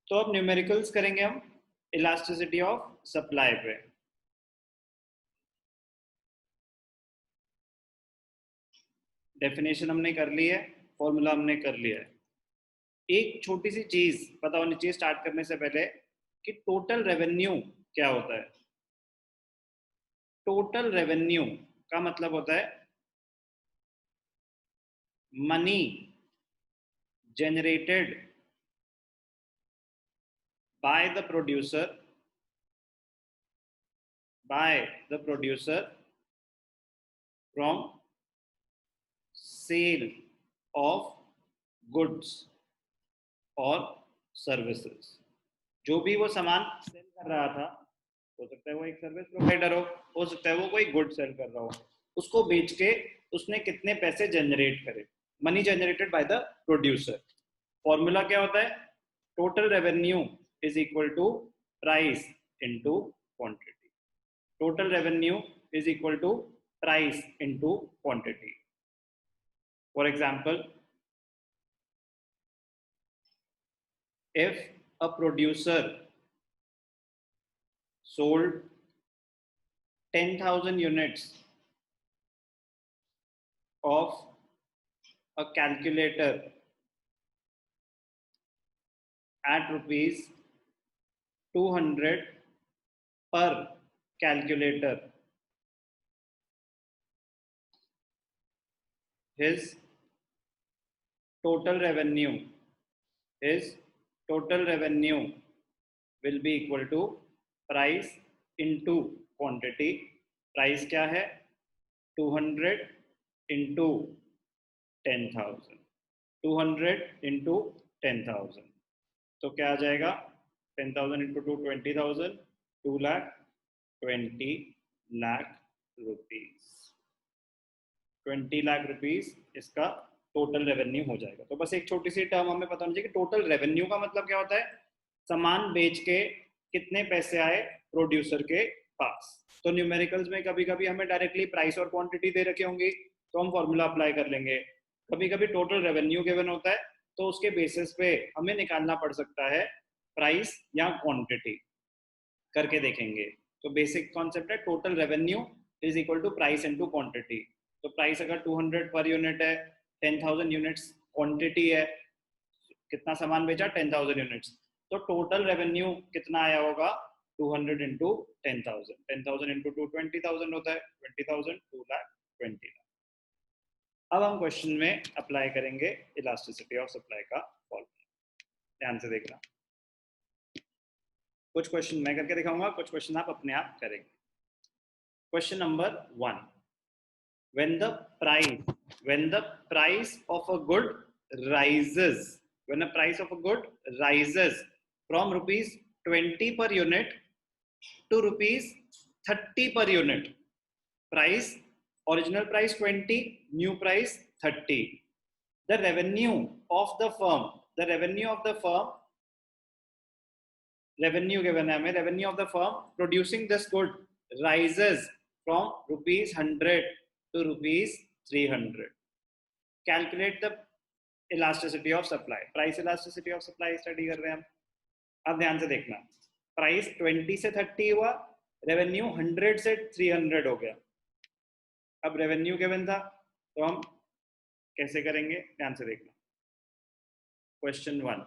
तो अब न्यूमेरिकल्स करेंगे हम इलास्टिसिटी ऑफ सप्लाई पे। डेफिनेशन हमने कर ली है, फॉर्मूला हमने कर लिया है। एक छोटी सी चीज पता होनी चाहिए स्टार्ट करने से पहले कि टोटल रेवेन्यू क्या होता है। टोटल रेवेन्यू का मतलब होता है money generated by the producer from sale of goods और सर्विसेज। जो भी वो सामान सेल कर रहा था, हो सकता है वो एक सर्विस प्रोवाइडर हो सकता है वो कोई गुड सेल कर रहा हो, उसको बेच के उसने कितने पैसे जनरेट करे, money generated by the producer. Formula क्या होता है? Total revenue is equal to price into quantity. Total revenue is equal to price into quantity. For example, if a producer sold 10,000 units of a calculator at rupees 200 per calculator, his total revenue his total revenue will be equal to price into quantity। Price क्या है? 200 into 10,000, 200 into 10,000। तो क्या आ जाएगा? 10,000 into 2 20,000, 2 lakh 20 lakh rupees. 20 lakh rupees इसका total revenue हो जाएगा। तो बस एक छोटी सी टर्म हमें पता होनी चाहिए कि टोटल रेवेन्यू का मतलब क्या होता है? सामान बेच के कितने पैसे आए प्रोड्यूसर के पास। तो न्यूमेरिकल्स में कभी कभी हमें डायरेक्टली प्राइस और क्वांटिटी दे रखी होंगी तो हम फॉर्मूला अप्लाई कर लेंगे। कभी कभी टोटल रेवेन्यू गिवन होता है तो उसके बेसिस पे हमें निकालना पड़ सकता है प्राइस या क्वांटिटी, करके देखेंगे। तो बेसिक कॉन्सेप्ट है total revenue is equal to price into quantity. तो प्राइस अगर 200 पर यूनिट है, 10,000 यूनिट्स क्वांटिटी है, कितना सामान बेचा? 10,000 यूनिट्स। तो टोटल रेवेन्यू कितना आया होगा? 200 इंटू 10,000। 10,000 इंटू 2 20,000 होता है, 20,000 2 लाख 20 लाख। अब हम क्वेश्चन में अप्लाई करेंगे इलास्टिसिटी ऑफ सप्लाई का फॉर्मूला। ध्यान से देखना, कुछ क्वेश्चन मैं करके दिखाऊंगा, कुछ क्वेश्चन आप अपने आप करेंगे। Question number 1, when the price of a good rises when the price of a good rises from rupees 20 per unit to rupees 30 per unit, price, original price 20, new price 30, the revenue of the firm revenue given है हमें, revenue of the firm producing this good rises from rupees 100 to rupees 300। Calculate the elasticity of supply, price elasticity of supply study कर रहे हैं हम। अब ध्यान से देखना, प्राइस 20 से 30 हुआ, रेवेन्यू 100 से 300 हो गया। अब रेवेन्यू गिवन था तो हम कैसे करेंगे? ध्यान से देखना। Question 1,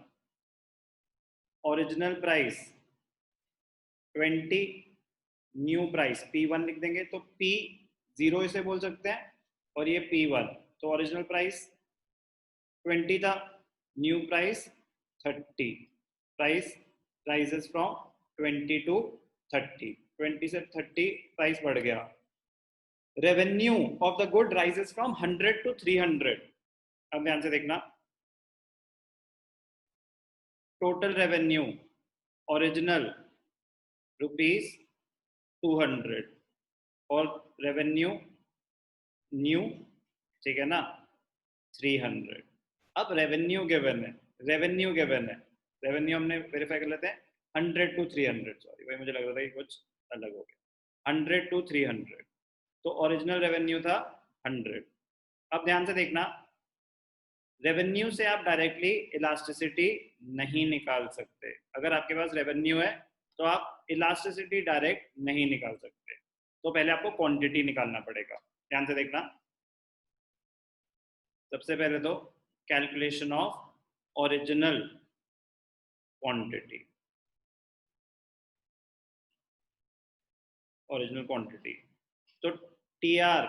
original price 20, new price P1 लिख देंगे। तो P0 इसे बोल सकते हैं और ये P1। तो ओरिजिनल प्राइस 20 था, new price 30, price rises from 20 to 30, 20 से 30 प्राइस बढ़ गया। Revenue of the good rises from 100 to 300। अब ध्यान से देखना, टोटल रेवेन्यू ओरिजिनल रुपीज 200 और रेवेन्यू न्यू, ठीक है ना, 300। अब रेवेन्यू गिवन है, रेवेन्यू हमने वेरीफाई कर लेते हैं, 100 टू 300। सॉरी भाई, मुझे लग रहा था कि कुछ अलग हो गया। 100 टू 300, तो ओरिजिनल रेवेन्यू था 100। अब ध्यान से देखना, रेवेन्यू से आप डायरेक्टली इलास्टिसिटी नहीं निकाल सकते। अगर आपके पास रेवेन्यू है तो आप इलास्टिसिटी डायरेक्ट नहीं निकाल सकते, तो पहले आपको क्वांटिटी निकालना पड़ेगा। ध्यान से देखना। सबसे पहले तो calculation of original quantity, original quantity. तो T R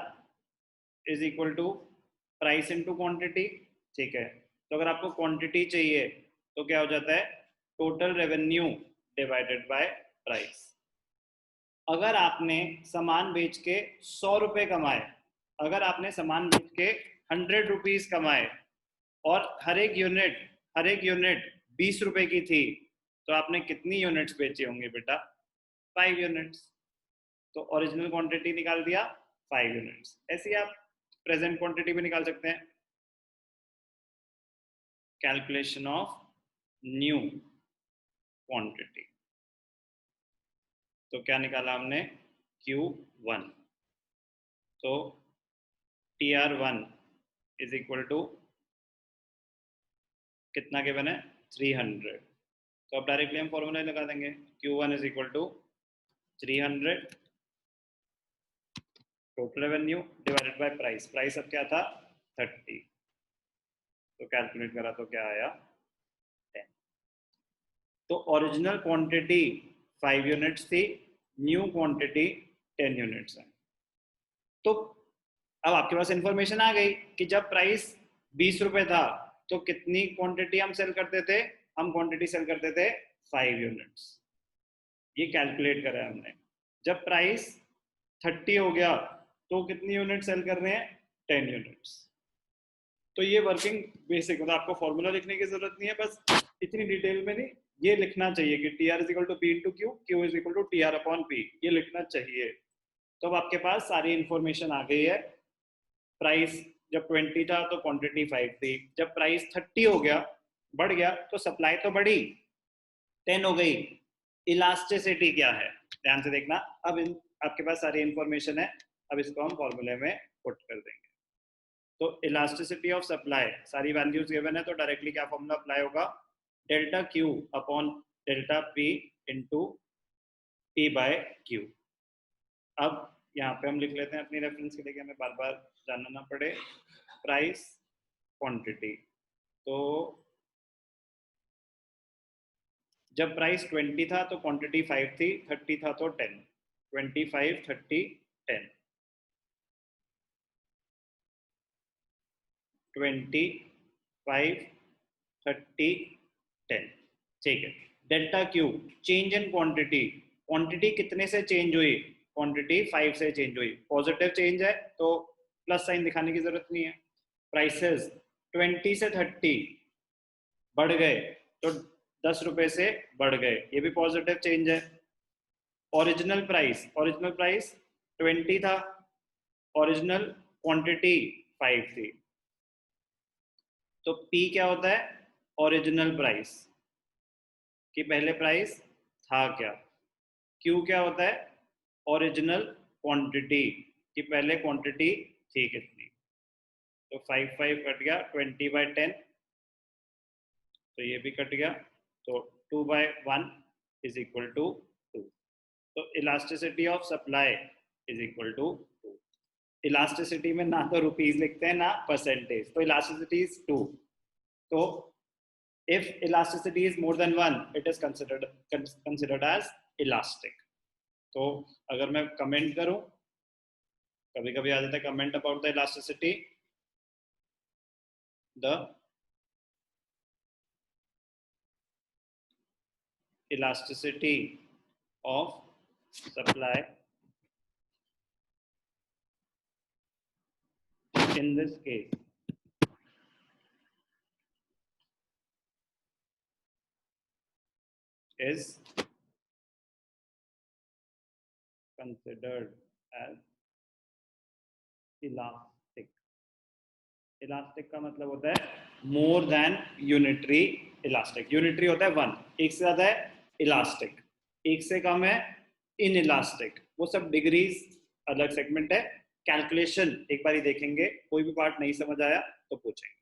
is equal to price into quantity. ठीक है, तो अगर आपको क्वांटिटी चाहिए तो क्या हो जाता है, total revenue divided by price. अगर आपने सामान बेच के 100 रुपए कमाए, अगर आपने सामान बेच के 100 रुपीज कमाए और हर एक यूनिट 20 रुपए की थी, तो आपने कितनी यूनिट्स बेची होंगी बेटा? 5 यूनिट्स। तो ओरिजिनल क्वांटिटी निकाल दिया 5 यूनिट्स। ऐसे ही आप प्रेजेंट क्वांटिटी भी निकाल सकते हैं। कैलकुलेशन ऑफ न्यू क्वांटिटी, तो क्या निकाला हमने? Q1। तो TR1 इज इक्वल टू कितना के बने? 300। तो अब डायरेक्टली हम फॉर्मूला लगा देंगे, Q1 is equal to 300 total revenue divided by price. Price अब क्या था? 30। तो कैलकुलेट करा तो क्या आया? 10। तो ओरिजिनल क्वांटिटी 5 यूनिट्स थी, न्यू क्वांटिटी 10 यूनिट्स है। तो अब आपके पास इंफॉर्मेशन आ गई कि जब प्राइस 20 रुपए था तो कितनी क्वांटिटी हम सेल करते थे? हम क्वांटिटी सेल करते थे 5 यूनिट्स। ये कैलकुलेट करा है हमने। जब प्राइस 30 हो गया तो कितनी यूनिट सेल कर रहे हैं? 10 यूनिट्स। तो ये वर्किंग बेसिक, मतलब आपको फॉर्मूला लिखने की जरूरत नहीं है, बस इतनी डिटेल में नहीं, ये लिखना चाहिए कि T R is equal to P into Q, Q is equal to T R upon P, ये लिखना चाहिए। तो अब आपके पास सारी इंफॉर्मेशन आ गई है। प्राइस जब 20 था तो क्वांटिटी 5 थी, जब प्राइस 30 हो गया, बढ़ गया, तो सप्लाई तो बढ़ी, 10 हो गई। इलास्टिसिटी क्या है? ध्यान से देखना। अब आपके पास सारी इंफॉर्मेशन है, अब इसको हम फॉर्मूले में पुट कर देंगे। तो इलास्टिसिटी ऑफ सप्लाई, सारी वैल्यूज गिवन है, तो डायरेक्टली क्या फॉर्मूला अप्लाई होगा? Delta Q upon delta P into P by Q. अब यहाँ पे हम लिख लेते हैं अपनी रेफरेंस के लिए, हमें बार बार जानना ना पड़े। प्राइस क्वांटिटी, तो जब प्राइस 20 था तो क्वांटिटी 5 थी, 30 था तो 10, 25 30 10, 25 30 10। ठीक है। Delta Q change in quantity, quantity कितने से चेंज हुई? क्वांटिटी 5 से चेंज हुई। पॉजिटिव चेंज है तो प्लस साइन दिखाने की जरूरत नहीं है। प्राइसेस 20 से 30 बढ़ गए तो 10 रुपए से बढ़ गए, ये भी पॉजिटिव चेंज है। ओरिजिनल प्राइस 20 था, ओरिजिनल क्वांटिटी 5 थी, तो P क्या होता है? ओरिजिनल प्राइस कि पहले प्राइस था क्या। Q क्या होता है? ओरिजिनल क्वांटिटी कि पहले क्वांटिटी थी कितनी। तो 5 5 कट गया, 20/10, तो ये भी कट गया, तो 2/1 इज इक्वल टू 2। तो elasticity of supply is equal to 2। Elasticity में ना तो रुपीज लिखते हैं ना परसेंटेज, तो इलास्टिसिटी इज 2। तो if elasticity is more than 1 it is considered as elastic। तो अगर मैं कमेंट करूं, कभी कभी आ जाता है comment about the elasticity, the elasticity of supply in this case is considered as elastic। Elastic का मतलब होता है more than unitary elastic. Unitary होता है 1, एक से ज्यादा है इलास्टिक, एक से कम है इन इलास्टिक। वो सब डिग्रीज अलग सेगमेंट है। कैलकुलेशन एक बार ही देखेंगे, कोई भी पार्ट नहीं समझ आया तो पूछेंगे।